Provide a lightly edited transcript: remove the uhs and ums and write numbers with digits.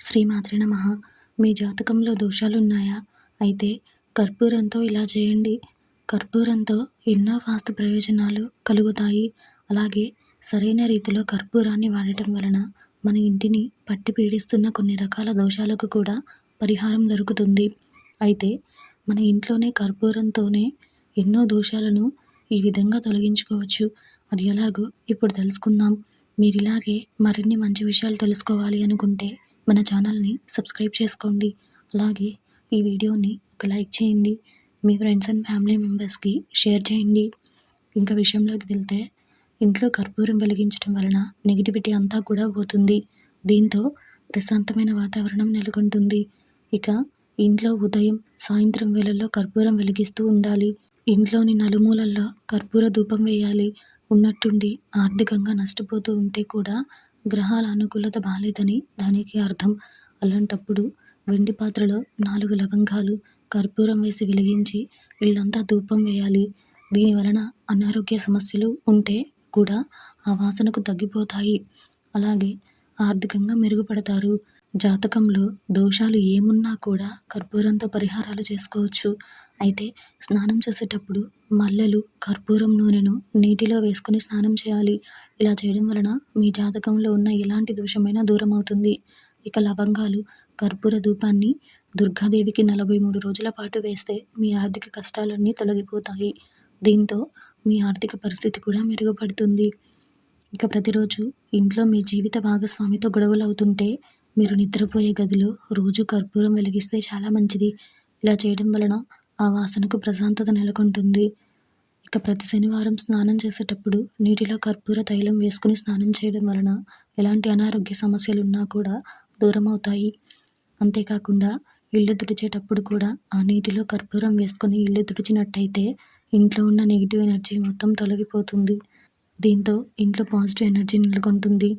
శ్రీమాత్రే నమః. మీ జాతకంలో దోషాలున్నాయా? అయితే కర్పూరంతో ఇలా చేయండి. కర్పూరంతో ఎన్నో వాస్తు ప్రయోజనాలు కలుగుతాయి. అలాగే సరైన రీతిలో కర్పూరాన్ని వాడటం వలన మన ఇంటిని పట్టి పీడిస్తున్న కొన్ని రకాల దోషాలకు కూడా పరిహారం దొరుకుతుంది. అయితే మన ఇంట్లోనే కర్పూరంతోనే ఎన్నో దోషాలను ఈ విధంగా తొలగించుకోవచ్చు. అది ఎలాగో ఇప్పుడు తెలుసుకుందాం. మీరిలాగే మరిన్ని మంచి విషయాలు తెలుసుకోవాలి అనుకుంటే మన ఛానల్ని సబ్స్క్రైబ్ చేసుకోండి. అలాగే ఈ వీడియోని ఒక లైక్ చేయండి. మీ ఫ్రెండ్స్ అండ్ ఫ్యామిలీ మెంబర్స్కి షేర్ చేయండి. ఇంకా విషయంలోకి వెళ్తే, ఇంట్లో కర్పూరం వెలిగించడం వలన నెగిటివిటీ అంతా కూడా పోతుంది. దీంతో ప్రశాంతమైన వాతావరణం నెలకొంటుంది. ఇక ఇంట్లో ఉదయం సాయంత్రం వేళల్లో కర్పూరం వెలిగిస్తూ ఉండాలి. ఇంట్లోని నలుమూలల్లో కర్పూర ధూపం వేయాలి. ఉన్నట్టుండి ఆర్థికంగా నష్టపోతూ ఉంటే కూడా గ్రహాల అనుకూలత బాలేదని దానికి అర్థం. అలాంటప్పుడు వెండి పాత్రలో 4 లవంగాలు కర్పూరం వేసి వెలిగించి ఇల్లంతా ధూపం వేయాలి. దీని వలన అనారోగ్య సమస్యలు ఉంటే కూడా ఆ వాసనకు తగ్గిపోతాయి. అలాగే ఆర్థికంగా మెరుగుపడతారు. జాతకంలో దోషాలు ఏమున్నా కూడా కర్పూరంతో పరిహారాలు చేసుకోవచ్చు. అయితే స్నానం చేసేటప్పుడు మల్లెలు, కర్పూరం నూనెను నీటిలో వేసుకుని స్నానం చేయాలి. ఇలా చేయడం వలన మీ జాతకంలో ఉన్న ఎలాంటి దోషమైనా దూరం అవుతుంది. ఇక లవంగాలు, కర్పూర ధూపాన్ని దుర్గాదేవికి 43 రోజుల పాటు వేస్తే మీ ఆర్థిక కష్టాలన్నీ తొలగిపోతాయి. దీంతో మీ ఆర్థిక పరిస్థితి కూడా మెరుగుపడుతుంది. ఇక ప్రతిరోజు ఇంట్లో మీ జీవిత భాగస్వామితో గొడవలు అవుతుంటే మీరు నిద్రపోయే గదిలో రోజు కర్పూరం వెలిగిస్తే చాలా మంచిది. ఇలా చేయడం వలన ఆ వాసనకు ప్రశాంతత నెలకొంటుంది. ఇక ప్రతి శనివారం స్నానం చేసేటప్పుడు నీటిలో కర్పూర తైలం వేసుకుని స్నానం చేయడం వలన ఎలాంటి అనారోగ్య సమస్యలు ఉన్నా కూడా దూరం అవుతాయి. అంతేకాకుండా ఇల్లు తుడిచేటప్పుడు కూడా ఆ నీటిలో కర్పూరం వేసుకొని ఇల్లు తుడిచినట్టయితే ఇంట్లో ఉన్న నెగిటివ్ ఎనర్జీ మొత్తం తొలగిపోతుంది. దీంతో ఇంట్లో పాజిటివ్ ఎనర్జీ నెలకొంటుంది.